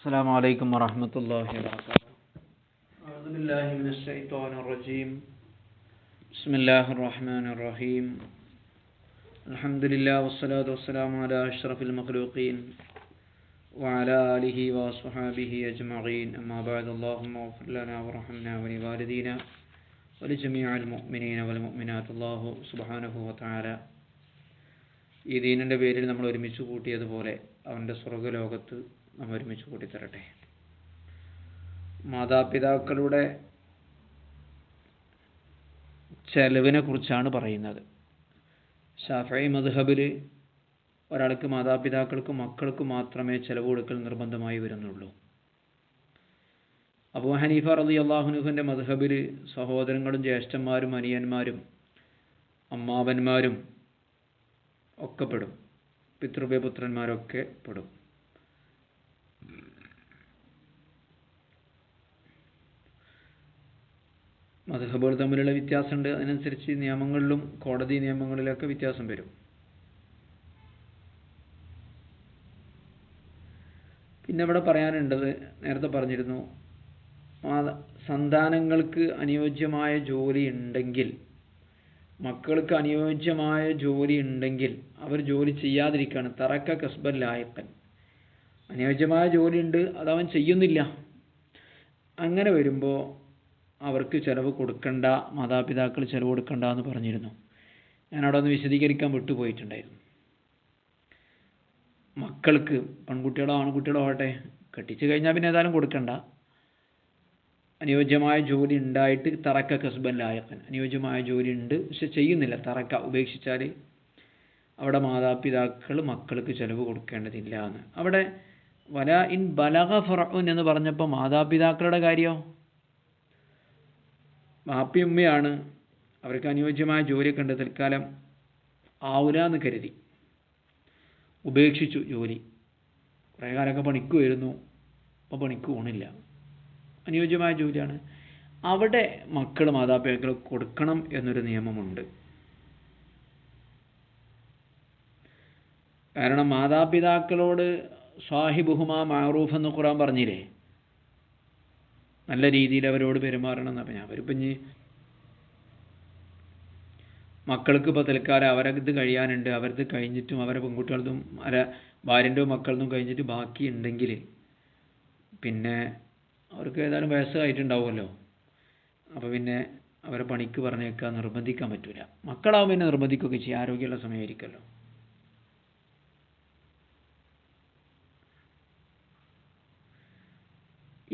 السلام عليكم ورحمة الله وبركاته. أعوذ بالله من الشيطان الرجيم. بسم الله الرحمن الرحيم. الحمد لله والصلاة والسلام على أشرف المخلوقين وعلى آله وصحبه أجمعين. أما بعد اللهم اغفر لنا وارحمنا ولوالدينا ولجميع المؤمنين والمؤمنات. الله സുബ്ഹാനഹു വതആല ഈ ദീനിൻ്റെ പേരിൽ നമ്മൾ ഒരുമിച്ച് കൂട്ടിയതുപോലെ അവൻ്റെ സ്വർഗ്ഗലോകത്ത് നമ്മൾ ഒരുമിച്ച് കൂട്ടിത്തരട്ടെ. മാതാപിതാക്കളുടെ ചെലവിനെ കുറിച്ചാണ് പറയുന്നത്. ശാഫിഈ മദ്ഹബിൽ ഒരാൾക്ക് മാതാപിതാക്കൾക്കും മക്കൾക്കും മാത്രമേ ചെലവ് കൊടുക്കൽ നിർബന്ധമായി വരുന്നുള്ളൂ. അബൂ ഹനീഫ റളിയല്ലാഹു അൻഹുവിൻ്റെ മദ്ഹബിൽ സഹോദരങ്ങളും ജ്യേഷ്ഠന്മാരും അനിയന്മാരും അമ്മാവന്മാരും ഒക്കെ പെടും, പിതൃവ്യപുത്രന്മാരൊക്കെ പെടും. മദ്ഹബുകൾ തമ്മിലുള്ള വ്യത്യാസമുണ്ട്, അതിനനുസരിച്ച് നിയമങ്ങളിലും കോടതി നിയമങ്ങളിലൊക്കെ വ്യത്യാസം വരും. പിന്നെ ഇവിടെ പറയാനുള്ളത്, നേരത്തെ പറഞ്ഞിരുന്നു, സന്താനങ്ങൾക്ക് അനുയോജ്യമായ ജോലി ഉണ്ടെങ്കിൽ, മക്കൾക്ക് അനുയോജ്യമായ ജോലി ഉണ്ടെങ്കിൽ അവർ ജോലി ചെയ്യാതിരിക്കുകയാണ്. തറക്ക കസ്ബൻ ലായിഖൻ, അനുയോജ്യമായ ജോലി ഉണ്ട്, അതവൻ ചെയ്യുന്നില്ല. അങ്ങനെ വരുമ്പോൾ അവർക്ക് ചിലവ് കൊടുക്കണ്ട, മാതാപിതാക്കൾ ചിലവ് കൊടുക്കണ്ട എന്ന് പറഞ്ഞിരുന്നു. ഞാനവിടെ ഒന്ന് വിശദീകരിക്കാൻ വിട്ടുപോയിട്ടുണ്ടായിരുന്നു. മക്കൾക്ക്, പെൺകുട്ടികളോ ആൺകുട്ടികളോ ആവട്ടെ, കെട്ടിച്ചു കഴിഞ്ഞാൽ പിന്നെ ഏതായാലും കൊടുക്കണ്ട. അനുയോജ്യമായ ജോലി ഉണ്ടായിട്ട് തറക്ക കസ്ബൻ ലായഖൻ, അനുയോജ്യമായ ജോലി ഉണ്ട് പക്ഷെ ചെയ്യുന്നില്ല, തറക്ക ഉപേക്ഷിച്ചാൽ അവിടെ മാതാപിതാക്കൾ മക്കൾക്ക് ചിലവ് കൊടുക്കേണ്ടതില്ല എന്ന്. അവിടെ വല ഇൻ ബലഗ ഫർഉൻ എന്ന് പറഞ്ഞപ്പോൾ മാതാപിതാക്കളുടെ കാര്യമോ, വാപ്പി ഉമ്മയാണ്, അവർക്ക് അനുയോജ്യമായ ജോലിയൊക്കെ ഉണ്ട്, തൽക്കാലം ആവൂലെന്ന് കരുതി ഉപേക്ഷിച്ചു ജോലി. കുറേ കാലമൊക്കെ പണിക്ക് വരുന്നു, അപ്പോൾ പണിക്ക് പോകണില്ല, അനുയോജ്യമായ ജോലിയാണ്. അവിടെ മക്കൾ മാതാപിതാക്കൾ കൊടുക്കണം എന്നൊരു നിയമമുണ്ട്. കാരണം മാതാപിതാക്കളോട് സാഹിബുഹുമാ മഅറൂഫ് എന്ന് ഖുർആൻ പറഞ്ഞില്ലേ, നല്ല രീതിയിൽ അവരോട് പെരുമാറണം എന്ന്. അപ്പം അവരിപ്പം ഇനി മക്കൾക്ക് ഇപ്പോൾ തൽക്കാലം അവരത് കഴിയാനുണ്ട്, അവരത് കഴിഞ്ഞിട്ടും അവരെ പെൺകുട്ടികളതും ഭാര്യൻ്റെ മക്കളതും കഴിഞ്ഞിട്ട് ബാക്കി ഉണ്ടെങ്കിൽ പിന്നെ അവർക്ക് ഏതായാലും വയസ്സായിട്ടുണ്ടാവുമല്ലോ, അപ്പോൾ പിന്നെ അവരെ പണിക്ക് പറഞ്ഞേക്കാൻ നിർബന്ധിക്കാൻ പറ്റില്ല. മക്കളാവും പിന്നെ നിർബന്ധിക്കുകയൊക്കെ ചെയ്യും, ആരോഗ്യമുള്ള സമയമായിരിക്കുമല്ലോ.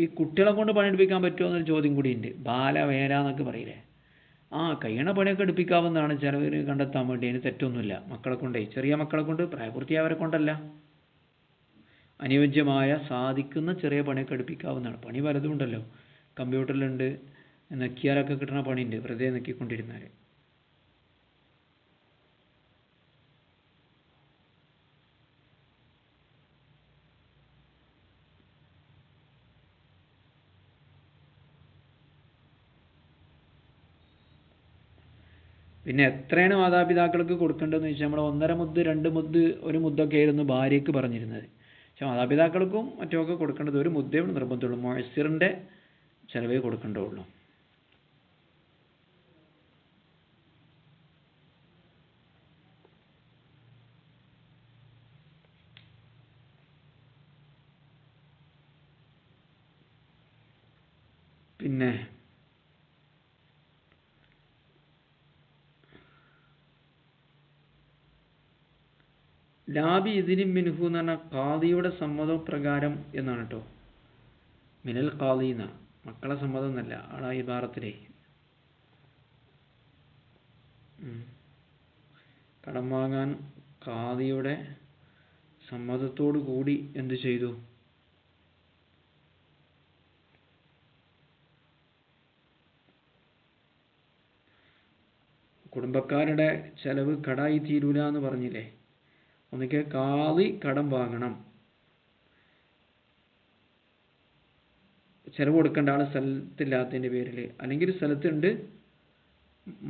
ഈ കുട്ടികളെ കൊണ്ട് പണിയെടുപ്പിക്കാൻ പറ്റുമോ എന്നൊരു ചോദ്യം കൂടിയുണ്ട്. ബാലവേല എന്നൊക്കെ പറയില്ലേ, കഴിയണ പണിയൊക്കെ എടുപ്പിക്കാവുന്നതാണ് ചിലവർ കണ്ടെത്താൻ വേണ്ടി. അതിന് തെറ്റൊന്നുമില്ല. മക്കളെ കൊണ്ടേ, ചെറിയ മക്കളെ കൊണ്ട്, പ്രായപൂർത്തിയായവരെ കൊണ്ടല്ല, അനുയോജ്യമായ സാധിക്കുന്ന ചെറിയ പണിയൊക്കെ എടുപ്പിക്കാവുന്നതാണ്. പണി പലതും ഉണ്ടല്ലോ, കമ്പ്യൂട്ടറിലുണ്ട്, നെക്കിയാലൊക്കെ കിട്ടുന്ന പണിയുണ്ട്, വെറുതെ നെക്കിക്കൊണ്ടിരുന്നാൽ. പിന്നെ എത്രയാണ് മാതാപിതാക്കൾക്ക് കൊടുക്കേണ്ടതെന്ന് വെച്ചാൽ, നമ്മൾ 1.5 മുദ്ദ് 2 മുദ്ദ് 1 മുദ്ദൊക്കെ ആയിരുന്നു ഭാര്യയ്ക്ക് പറഞ്ഞിരുന്നത്. പക്ഷെ മാതാപിതാക്കൾക്കും മറ്റുമൊക്കെ കൊടുക്കേണ്ടത് 1 മുദ്ദേ നിർബന്ധമുള്ളൂ. മുഅസ്സിറിൻ്റെ ചിലവേ കൊടുക്കേണ്ടതുള്ളൂ. പിന്നെ ലാബി ഇതിന് മിൻഹു എന്ന് പറഞ്ഞാൽ ഖാദിയുടെ സമ്മതപ്രകാരം എന്നാണ് കേട്ടോ. മിനൽ ഖാദി എന്നാ, മക്കളെ സമ്മതം എന്നല്ല. ആളാ ഇബാറത്തിലേ കടം വാങ്ങാൻ ഖാദിയുടെ സമ്മതത്തോടു കൂടി എന്ത് ചെയ്തു, കുടുംബക്കാരുടെ ചെലവ് കടായി തീരൂല എന്ന് പറഞ്ഞില്ലേ. ഒന്നിക്കെ ഖാദി കടം വാങ്ങണം, ചെലവ് കൊടുക്കേണ്ട ആൾ സ്ഥലത്തില്ലാത്തതിൻ്റെ പേരിൽ, അല്ലെങ്കിൽ സ്ഥലത്തുണ്ട്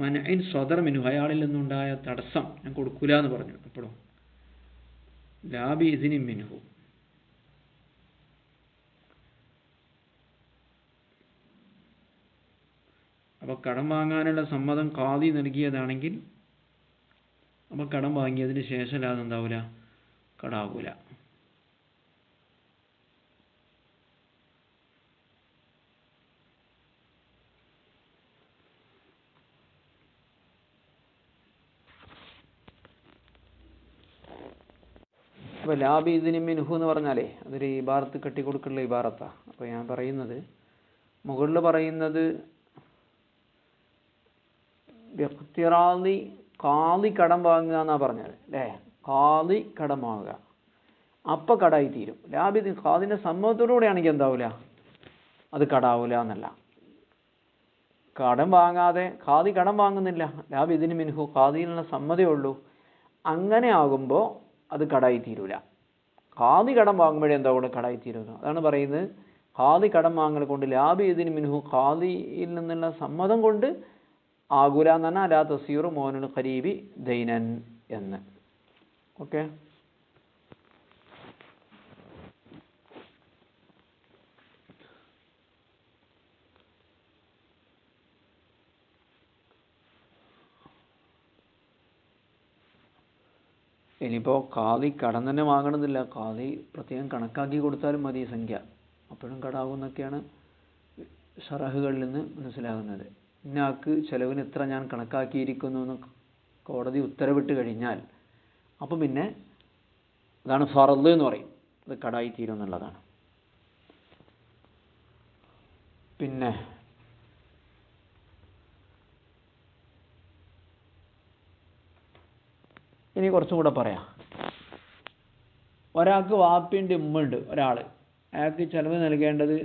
മനഇൻ സ്വദർ മിൻഹു, അയാളിൽ നിന്നുണ്ടായ തടസ്സം, ഞാൻ കൊടുക്കൂല എന്ന് പറഞ്ഞു. അപ്പോഴും ലാബി ഇതിന് മിൻഹു, അപ്പോൾ കടം വാങ്ങാനുള്ള സമ്മതം ഖാദി നൽകിയതാണെങ്കിൽ അപ്പോൾ കടം വാങ്ങിയതിന് ശേഷം അത് എന്താവില്ല, കടാകൂല. അപ്പോൾ ലാബി ഇതിന് മിൻഹു എന്ന് പറഞ്ഞാലേ അതൊരു ഇബാറത്ത് കെട്ടിക്കൊടുക്കുള്ള ഇബാറത്താണ്. അപ്പോൾ ഞാൻ പറയുന്നത്, മുകളിൽ പറയുന്നത് വ്യക്തിറാദി ഖാദി കടം വാങ്ങുക എന്നാണ് പറഞ്ഞത് അല്ലേ. ഖാദി കടം വാങ്ങുക, അപ്പം കടായി തീരും. ലാബി ഖാദിൻ്റെ സമ്മതത്തോടുകൂടെയാണെങ്കിൽ എന്താവില്ല, അത് കടാവില്ല എന്നല്ല. കടം വാങ്ങാതെ ഖാദി കടം വാങ്ങുന്നില്ല, ലാബി ഇതിന് മിൻഹു ഖാദിയിലുള്ള സമ്മതമേ ഉള്ളൂ, അങ്ങനെ ആകുമ്പോൾ അത് കടായി തീരൂല. ഖാദി കടം വാങ്ങുമ്പോഴേ എന്താ കൊണ്ട് കടായി തീരുക. അതാണ് പറയുന്നത്, ഖാദി കടം വാങ്ങൽ കൊണ്ട് ലാബി ഇതിന് മിൻഹു ഖാദിയിൽ നിന്നുള്ള സമ്മതം കൊണ്ട് ആകൂല എന്ന് പറഞ്ഞാൽ ലാ തസീറു മോനുൽ ഖരീബി ദൈനൻ എന്ന്. ഓക്കെ, ഇനിയിപ്പോൾ ഖാദി കടം തന്നെ വാങ്ങണമെന്നില്ല, ഖാദി പ്രത്യേകം കണക്കാക്കി കൊടുത്താലും മതി സംഖ്യ, അപ്പോഴും കടാകുമെന്നൊക്കെയാണ് ഷറഹുകളിൽ നിന്ന് മനസ്സിലാകുന്നത്. ഇന്നാൾക്ക് ചെലവിന് ഇത്ര ഞാൻ കണക്കാക്കിയിരിക്കുന്നു എന്ന് കോടതി ഉത്തരവിട്ട് കഴിഞ്ഞാൽ അപ്പം പിന്നെ അതാണ് ഫർദ് എന്ന് പറയും, അത് കടായി തീരും എന്നുള്ളതാണ്. പിന്നെ ഇനി കുറച്ചും കൂടെ പറയാം. ഒരാൾക്ക് വാപ്പിൻ്റെ ഉമ്മയുണ്ട്, ഒരാൾ അയാൾക്ക് ചിലവ് നൽകേണ്ടത്,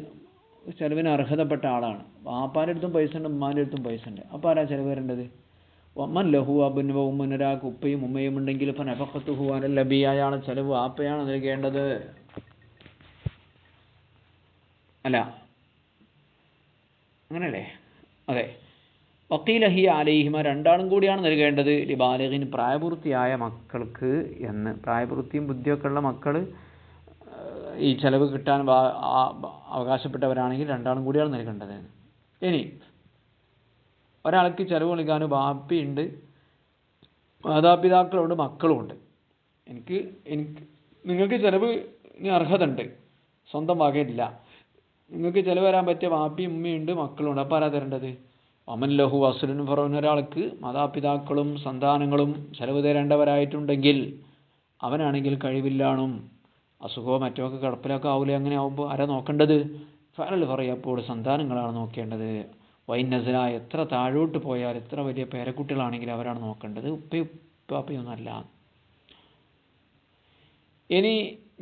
ചിലവിന് അർഹതപ്പെട്ട ആളാണ്. വാപ്പാൻ്റെ അടുത്തും പൈസ ഉണ്ട്, ഉമ്മാൻ്റെ അടുത്തും പൈസ ഉണ്ട്. അപ്പോൾ ആരാ ചിലവ് വരേണ്ടത്? ഒമ്മൻ ലഹു അബുൻ ഉമ്മൻ, ഒരാൾക്ക് ഉപ്പയും ഉമ്മയും ഉണ്ടെങ്കിൽ ഇപ്പം നഫഖത്തു ഹുവാൻ ലബി, അയാളെ ചിലവ് വാപ്പയാണ് നൽകേണ്ടത്. അല്ല അങ്ങനെയല്ലേ? അതെ. വക്കീല ഹി അലൈഹിമ, രണ്ടാളും കൂടിയാണ് നൽകേണ്ടത്. ലിബാലിഗിൻ, പ്രായപൂർത്തിയായ മക്കൾക്ക് എന്ന്. പ്രായപൂർത്തിയും ബുദ്ധിയൊക്കെ ഉള്ള മക്കൾ ഈ ചിലവ് കിട്ടാൻ അവകാശപ്പെട്ടവരാണെങ്കിൽ രണ്ടാളും കൂടിയാണ് നൽകേണ്ടത്. ഇനി ഒരാൾക്ക് ചിലവ് നൽകാൻ ബാപ്പിയുണ്ട്, മാതാപിതാക്കളുണ്ട്, മക്കളുമുണ്ട്. നിങ്ങൾക്ക് ചിലവിന് അർഹത ഉണ്ട്, സ്വന്തം വകയില്ല, നിങ്ങൾക്ക് ചിലവ് വരാൻ പറ്റിയ ബാപ്പിയും ഉമ്മയുണ്ട്, മക്കളുണ്ട്. അപ്പോൾ ആരാ തരേണ്ടത്? അമൻ ലഹു അസുലിൻ ഫറോൻ, ഒരാൾക്ക് മാതാപിതാക്കളും സന്താനങ്ങളും ചെലവ് തരേണ്ടവരായിട്ടുണ്ടെങ്കിൽ അവനാണെങ്കിൽ കഴിവില്ലാണും അസുഖമോ മറ്റോ ഒക്കെ കിടപ്പിലൊക്കെ ആവില്ല. അങ്ങനെ ആവുമ്പോൾ ആരാ നോക്കേണ്ടത്? ഫറൽ പറയും, അപ്പോൾ സന്താനങ്ങളാണ് നോക്കേണ്ടത്. വൈനസല, എത്ര താഴോട്ട് പോയാൽ എത്ര വലിയ പേരക്കുട്ടികളാണെങ്കിൽ അവരാണ് നോക്കേണ്ടത്, ഉപ്പയും ഉപ്പാപ്പയൊന്നുമല്ല. ഇനി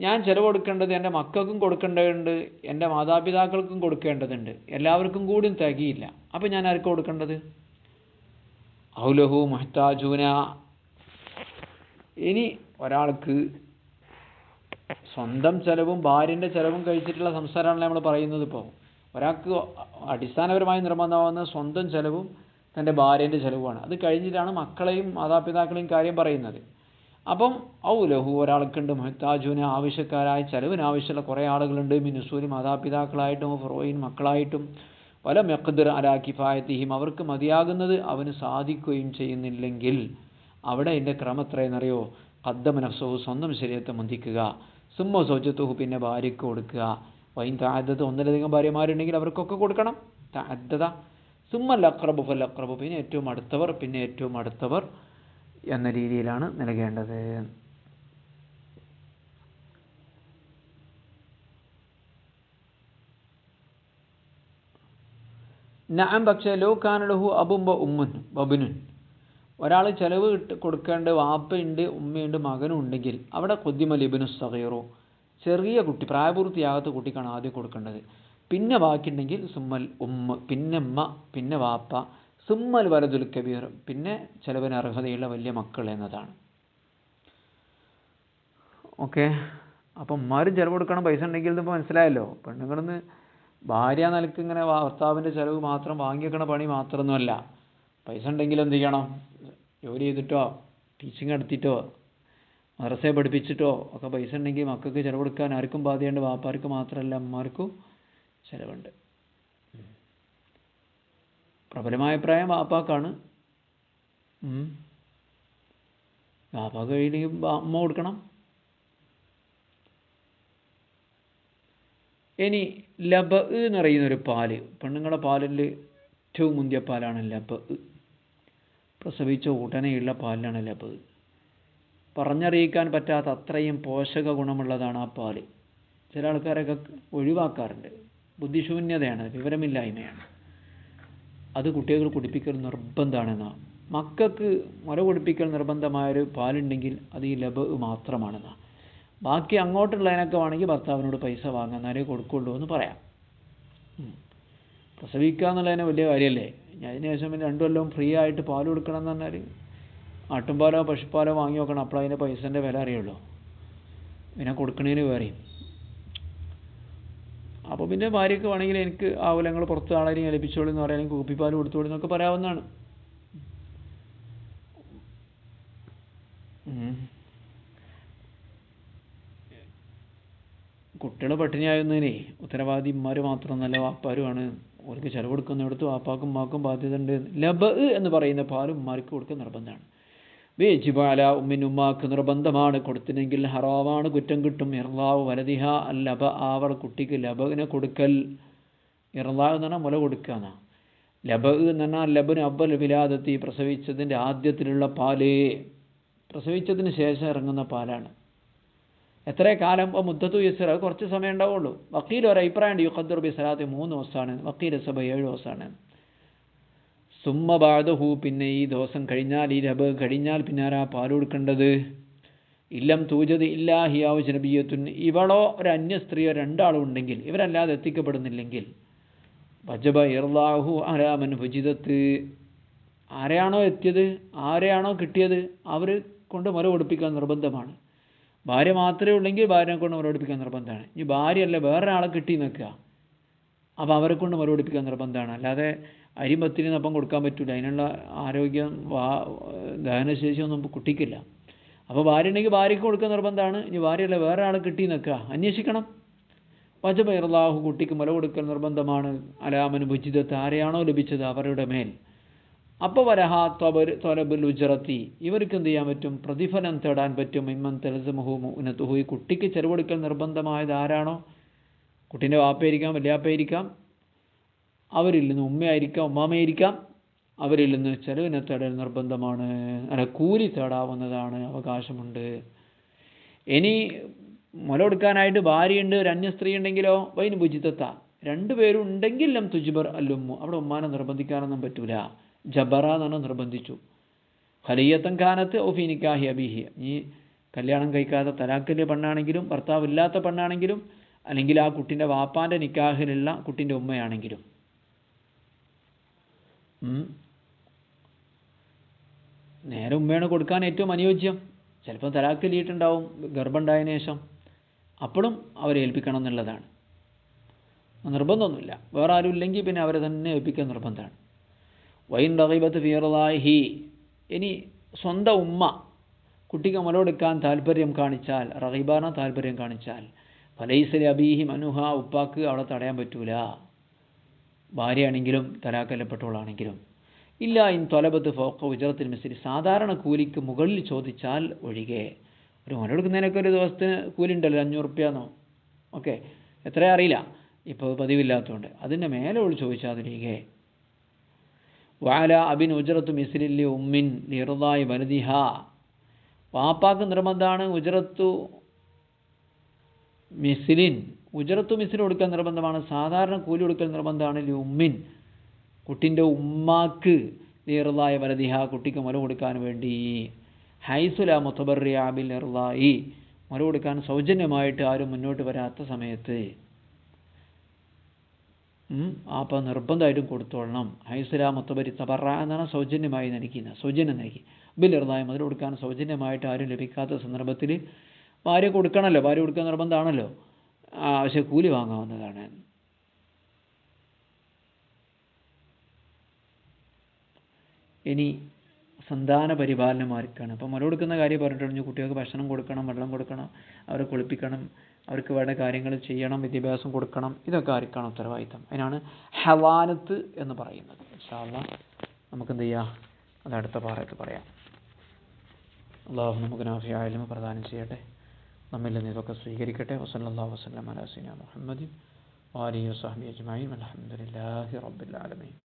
ഞാൻ ചിലവ് കൊടുക്കേണ്ടത് എൻ്റെ മക്കൾക്കും കൊടുക്കേണ്ടതുണ്ട്, എൻ്റെ മാതാപിതാക്കൾക്കും കൊടുക്കേണ്ടതുണ്ട്, എല്ലാവർക്കും കൂടി തികയില്ല. അപ്പം ഞാൻ ആർക്ക് കൊടുക്കേണ്ടത്? ഔലഹു മുഹ്താജൂന. ഇനി ഒരാൾക്ക് സ്വന്തം ചെലവും ഭാര്യൻ്റെ ചെലവും കഴിച്ചിട്ടുള്ള സംസാരമാണല്ലോ നമ്മൾ പറയുന്നത്. ഇപ്പോൾ ഒരാൾക്ക് അടിസ്ഥാനപരമായി നിർബന്ധമാകുന്ന സ്വന്തം ചെലവും തൻ്റെ ഭാര്യൻ്റെ ചെലവുമാണ്. അത് കഴിഞ്ഞിട്ടാണ് മക്കളെയും മാതാപിതാക്കളെയും കാര്യം പറയുന്നത്. അപ്പം ഔലഹു, ഒരാൾക്കുണ്ട് മുഹ്താജൂന, ആവശ്യക്കാരായ ചെലവിന് ആവശ്യമുള്ള കുറേ ആളുകളുണ്ട്. മിനുസൂരി, മാതാപിതാക്കളായിട്ടും ഫറോയിൻ, മക്കളായിട്ടും. വല മെഖ്ദിർ അലാ കിഫായത്തിഹിം, അവർക്ക് മതിയാകുന്നത് അവന് സാധിക്കുകയും ചെയ്യുന്നില്ലെങ്കിൽ അവിടെ എൻ്റെ ക്രമം എത്രയെന്നറിയോ? ഖദ്ദമ നഫ്സഹു, സ്വന്തം ശരീരത്തെ മുന്തിക്കുക. സുമ്മ സൗജത്തുഹു, പിന്നെ ഭാര്യയ്ക്ക് കൊടുക്കുക. വൈൻ തഅദ്ദദ, ഒന്നിലധികം ഭാര്യമാരുണ്ടെങ്കിൽ അവർക്കൊക്കെ കൊടുക്കണം. തഅദ്ദദ. സുമ്മൽ അഖ്റബു ഫൽ അഖ്റബു, പിന്നെ ഏറ്റവും അടുത്തവർ, പിന്നെ ഏറ്റവും അടുത്തവർ എന്ന രീതിയിലാണ് നൽകേണ്ടത്. നഅം, പക്ഷേ ലോ കാന ലഹു അബുൻ വ ഉമ്മുൻ വബ്നുൻ, ഒരാൾ ചിലവ് കൊടുക്കേണ്ട വാപ്പയുണ്ട്, ഉമ്മയുണ്ട്, മകനും ഉണ്ടെങ്കിൽ അവിടെ ഖുദ്ദിമൽ ഇബ്നു സഗീറു, ചെറിയ കുട്ടി, പ്രായപൂർത്തിയാകാത്ത കുട്ടിക്കാണ് ആദ്യം കൊടുക്കേണ്ടത്. പിന്നെ ബാക്കിയുണ്ടെങ്കിൽ സുമ്മൽ ഉമ്മ, പിന്നെ ഉമ്മ, പിന്നെ വാപ്പ, സുമ്മൽ വലതുൽ കബീർ, പിന്നെ ചിലവിന് അർഹതയുള്ള വലിയ മക്കൾ എന്നതാണ്. ഓക്കെ, അപ്പം ഉമ്മാരും ചിലവ് കൊടുക്കണം, പൈസ ഉണ്ടെങ്കിൽ ഇതിപ്പോൾ മനസ്സിലായല്ലോ. പെണ്ണുങ്ങളിന്ന് ഭാര്യ നിലക്ക് ഇങ്ങനെ ഭർത്താവിൻ്റെ ചിലവ് മാത്രം വാങ്ങി വെക്കണ പണി മാത്രമൊന്നുമല്ല. പൈസ ഉണ്ടെങ്കിൽ എന്ത് ചെയ്യണം? ജോലി ചെയ്തിട്ടോ ടീച്ചിങ് നടത്തിയിട്ടോ മദ്രസയെ പഠിപ്പിച്ചിട്ടോ ഒക്കെ പൈസ ഉണ്ടെങ്കിൽ മക്കൾക്ക് ചിലവ് കൊടുക്കാൻ ആർക്കും ബാധ്യതയുണ്ട്. വാപ്പാർക്ക് മാത്രമല്ല, അമ്മമാർക്കും ചിലവുണ്ട്. പ്രബലമായ അഭിപ്രായം വാപ്പാക്കാണ്. വാപ്പാക്ക് കഴിയില്ലെങ്കിൽ അമ്മ കൊടുക്കണം. ഇനി ലബ എന്ന് പറയുന്നൊരു പാല്, പെണ്ണുങ്ങളുടെ പാലിൽ ഏറ്റവും മുന്തിയ പാലാണ് ലബ. പ്രസവിച്ച ഉടനെയുള്ള പാലിലാണ് ലബ. പറഞ്ഞറിയിക്കാൻ പറ്റാത്ത അത്രയും പോഷക ഗുണമുള്ളതാണ് ആ പാല്. ചില ആൾക്കാരൊക്കെ ഒഴിവാക്കാറുണ്ട്. ബുദ്ധിശൂന്യതയാണ്, വിവരമില്ലായ്മയാണ്. അത് കുട്ടികൾ കുടിപ്പിക്കൽ നിർബന്ധമാണെന്നാണ്. മക്കൾക്ക് മുല കുടിപ്പിക്കൽ നിർബന്ധമായൊരു പാലുണ്ടെങ്കിൽ അത് ഈ ലബ മാത്രമാണെന്നാണ്. ബാക്കി അങ്ങോട്ടുള്ളതിനൊക്കെ വേണമെങ്കിൽ ഭർത്താവിനോട് പൈസ വാങ്ങാന്നാലേ കൊടുക്കുള്ളൂ എന്ന് പറയാം. പ്രസവിക്കുക എന്നുള്ളതിന് വലിയ കാര്യമല്ലേ. അതിനുശേഷം പിന്നെ 2 കൊല്ലം ഫ്രീ ആയിട്ട് പാൽ കൊടുക്കണം എന്ന് പറഞ്ഞാൽ ആട്ടുംപാലോ പശുപ്പാലോ വാങ്ങി നോക്കണം. അപ്പോൾ അതിൻ്റെ പൈസൻ്റെ വില അറിയുള്ളൂ. പിന്നെ കൊടുക്കണേന് വേറെയും. അപ്പോൾ പിന്നെ ഭാര്യയ്ക്ക് വേണമെങ്കിൽ എനിക്ക് ആവില്ല, നിങ്ങൾ പുറത്ത് ആളെയും ഏൽപ്പിച്ചോളൂ എന്ന് പറയാൻ കുപ്പിപ്പാൽ കൊടുത്തോളൂ എന്നൊക്കെ പറയാവുന്നതാണ്. കുട്ടികൾ പട്ടിണിയാകുന്നതിനെ ഉത്തരവാദി ഉമ്മാർ മാത്രമൊന്നല്ല വാപ്പാരുമാണ്. അവർക്ക് ചിലവ് കൊടുക്കുന്നിടത്ത് വാപ്പാക്കും ഉമ്മാക്കും ബാധ്യത ഉണ്ട്. ലബ എന്ന് പറയുന്ന പാലും ഉമ്മാർക്ക് കൊടുക്കുക നിർബന്ധമാണ്. വേജിബാല ഉമ്മിൻ ഉമ്മാക്ക് നിർബന്ധമാണ്. കൊടുത്തിനെങ്കിൽ ഹറാമാണ്, കുറ്റം കിട്ടും. ഇർലാവ് വലതിഹ ലബ, അവർ കുട്ടിക്ക് ലബിനെ കൊടുക്കൽ. ഇർലാവ് എന്ന് പറഞ്ഞാൽ മുല കൊടുക്കുക എന്നാ. ലബ എന്ന് പറഞ്ഞാൽ ലബന് അബ്ബൽ വിലാദത്തി, പ്രസവിച്ചതിൻ്റെ ആദ്യത്തിലുള്ള പാല്. പ്രസവിച്ചതിന് ശേഷം ഇറങ്ങുന്ന പാലാണ്. എത്ര കാലം? മുദ്ദത്തു യസ്റ, കുറച്ച് സമയം ഉണ്ടാവുള്ളൂ. വക്കീൽ ഒരു അഭിപ്രായമുണ്ട്, യുഖദ്ദർ ബി സലാത്ത് 3 ദിവസമാണ്, വക്കീൽ സഭ 7 ദിവസമാണ്. സുമ്മ ബാദഹു, പിന്നെ ഈ ദിവസം കഴിഞ്ഞാൽ, ഈ ലബ് കഴിഞ്ഞാൽ പിന്നെ ആരാ പാൽ കൊടുക്കേണ്ടത്? ഇല്ലം തൂജത് ഇല്ലാഹിയാവ് ജനബിയത്തുൻ, ഇവളോ ഒരു അന്യ സ്ത്രീയോ 2 ആളും ഉണ്ടെങ്കിൽ, ഇവരല്ലാതെ എത്തിക്കപ്പെടുന്നില്ലെങ്കിൽ, വജബ ഇർലാഹു അലാമൻ ഫുജിദത്ത്, ആരെയാണോ എത്തിയത്, ആരെയാണോ കിട്ടിയത് അവർ കൊണ്ട് മുല കൊടുപ്പിക്കാൻ നിർബന്ധമാണ്. ഭാര്യ മാത്രമേ ഉള്ളെങ്കിൽ ഭാര്യനെ കൊണ്ട് മുല കൊടുപ്പിക്കാൻ നിർബന്ധമാണ്. ഇനി ഭാര്യയല്ല വേറൊരാളെ കിട്ടി നിൽക്കുക, അപ്പോൾ അവരെ കൊണ്ട് മുല കൊടുപ്പിക്കാൻ നിർബന്ധമാണ്. അല്ലാതെ അരിമ്പത്തിന് അപ്പം കൊടുക്കാൻ പറ്റില്ല. അതിനുള്ള ആരോഗ്യം ദഹനശേഷി ഒന്നും കുട്ടിക്കില്ല. അപ്പോൾ ഭാര്യ ഉണ്ടെങ്കിൽ ഭാര്യയ്ക്ക് കൊടുക്കാൻ നിർബന്ധമാണ്. ഇനി ഭാര്യയല്ല വേറെ ആളെ കിട്ടി നിൽക്കുക, അന്വേഷിക്കണം. വജബ ഇർലാഹു, കുട്ടിക്ക് മുല കൊടുക്കൽ നിർബന്ധമാണ്. അലാമൻ ഭുജിദത്ത്, ആരെയാണോ ലഭിച്ചത് അവരുടെ മേൽ. അപ്പോൾ വരഹ തൊലബുൽ ഉജറത്തി, ഇവർക്ക് എന്ത് ചെയ്യാൻ പറ്റും? പ്രതിഫലം തേടാൻ പറ്റും. ഇമ്മൻ തലസമുഹു മുനത്തുഹു, ഈ കുട്ടിക്ക് ചെലവ് കൊടുക്കൽ നിർബന്ധമായത് ആരാണോ, കുട്ടീൻ്റെ വാപ്പയായിരിക്കാം വല്യാപ്പയായിരിക്കാം, അവരിൽ നിന്ന് ഉമ്മയായിരിക്കാം ഉമ്മാമയായിരിക്കാം, അവരിൽ നിന്ന് ചെലവിനെ തേടൽ നിർബന്ധമാണ്. അല്ല, കൂലി തേടാവുന്നതാണ്, അവകാശമുണ്ട്. ഇനി മുല കൊടുക്കാനായിട്ട് ഭാര്യയുണ്ട്, ഒരു അന്യ സ്ത്രീ ഉണ്ടെങ്കിലോ വൈൻ ഭുജിതത്ത, 2 പേരും ഉണ്ടെങ്കിൽ ലം തുജിബർ അല്ലുമ്മു, അവിടെ ഉമ്മാനെ നിർബന്ധിക്കാനൊന്നും പറ്റൂല. ജബറ എന്നാണ് നിർബന്ധിച്ചു. ഖലിയത്തൻ ഖാനത്ത് ഒഫീനിക്കാഹി അബീഹി, ഈ കല്യാണം കഴിക്കാതെ തലാഖിലെ പെണ്ണാണെങ്കിലും ഭർത്താവ് ഇല്ലാത്ത പെണ്ണാണെങ്കിലും, അല്ലെങ്കിൽ ആ കുട്ടീൻ്റെ വാപ്പാൻ്റെ നിക്കാഹിലുള്ള കുട്ടീൻ്റെ ഉമ്മയാണെങ്കിലും. നേരെ ഉമ്മയാണ് കൊടുക്കാൻ ഏറ്റവും അനുയോജ്യം. ചിലപ്പോൾ തലാഖ് ചൊല്ലിയിട്ടുണ്ടാവും ഗർഭമുണ്ടായതിനു ശേഷം, അപ്പോഴും അവരെ ഏൽപ്പിക്കണം എന്നുള്ളതാണ്. നിർബന്ധമൊന്നുമില്ല. വേറെ ആരും ഇല്ലെങ്കിൽ പിന്നെ അവരെ തന്നെ ഏൽപ്പിക്കാൻ നിർബന്ധമാണ്. വൈൻ റഗീബത്ത് ഫീ ഇർളാഇഹി, ഇനി സ്വന്തം ഉമ്മ കുട്ടിക്ക് മുല കൊടുക്കാൻ താല്പര്യം കാണിച്ചാൽ, റഗീബാന താല്പര്യം കാണിച്ചാൽ, ഫലൈസ അബീഹി മനുഹ, ഉപ്പാക്ക് അവളെ തടയാൻ പറ്റൂല. ഭാര്യയാണെങ്കിലും തലാഖല്ലപ്പെട്ടവളാണെങ്കിലും. ഇല്ല ഇൻ തൊലബത്ത് ഫോക്ക ഉജറത്തിൽ മിസ്രി, സാധാരണ കൂലിക്ക് മുകളിൽ ചോദിച്ചാൽ ഒഴികെ. ഒരു മുല കൊടുക്കുന്നതിനൊക്കെ ഒരു ദിവസത്തിന് കൂലി ഉണ്ടല്ലോ, 500 റുപ്യാന്നോ ഓക്കെ, എത്രയും അറിയില്ല, ഇപ്പോൾ പതിവില്ലാത്തതുകൊണ്ട്. അതിൻ്റെ മേലെ ഒഴി ചോദിച്ചാൽ അതിരികെ. വാല അബിൻ ഉജറത്തു മിസ്ലില്ലി ഉമ്മിൻ ലിർദായി വലദിഹ, വാപ്പാക്ക് നിർബന്ധമാണ് ഉജറത്തു മിസ്ലിൻ, ഉജറത്തു മിസ്ലിൻ കൊടുക്കാൻ നിർബന്ധമാണ്. സാധാരണ കൂലി കൊടുക്കൽ നിർബന്ധമാണ്. ലി ഉമ്മിൻ, കുട്ടിൻ്റെ ഉമ്മാക്ക്, ലിർദായി വലദിഹ, കുട്ടിക്ക് മുല കൊടുക്കാൻ വേണ്ടി. ഹൈസുല മുത്തബറിയ ബിൽ ഇർദായി, മുല കൊടുക്കാൻ സൗജന്യമായിട്ട് ആരും മുന്നോട്ട് വരാത്ത സമയത്ത് അപ്പം നിർബന്ധമായിട്ടും കൊടുത്തോളണം. ഹൈസുല മുത്തബരി തബറ എന്നാണ് സൗജന്യമായി നൽകിയത്, സൗജന്യം നൽകി. ബിൽ ഇർദായി, മുതൽ കൊടുക്കാൻ സൗജന്യമായിട്ട് ആരും ലഭിക്കാത്ത സന്ദർഭത്തിൽ ഭാര്യ കൊടുക്കണമല്ലോ, ഭാര്യ കൊടുക്കാൻ നിർബന്ധമാണല്ലോ, പക്ഷേ കൂലി വാങ്ങാവുന്നതാണ്. ഇനി സന്താന പരിപാലനമാർക്കാണ്. അപ്പം മുല കൊടുക്കുന്ന കാര്യം പറഞ്ഞിട്ടുണ്ട്. കുട്ടികൾക്ക് ഭക്ഷണം കൊടുക്കണം, വെള്ളം കൊടുക്കണം, അവരെ കുളിപ്പിക്കണം, അവർക്ക് വേണ്ട കാര്യങ്ങൾ ചെയ്യണം, വിദ്യാഭ്യാസം കൊടുക്കണം, ഇതൊക്കെ ആർക്കാണ് ഉത്തരവാദിത്തം. അതിനാണ് ഹവാനത്ത് എന്ന് പറയുന്നത്. ഇൻഷാ അല്ലാഹ് നമുക്ക് എന്ത് ചെയ്യാം, അത് അടുത്ത പാറയത്ത് പറയാം. അള്ളാഹു നമുക്ക് നാഫിയായ ഇൽമ് പ്രദാനം ചെയ്യട്ടെ, നമ്മിൽ നിന്ന് ഇതൊക്കെ സ്വീകരിക്കട്ടെ. വസല്ലല്ലാഹു വസല്ലം അലാ സയ്യിദിനാ മുഹമ്മദിൻ വആലിഹി വസഹ്ബിഹി അജ്മഈൻ വൽഹംദുലില്ലാഹി റബ്ബിൽ ആലമീൻ.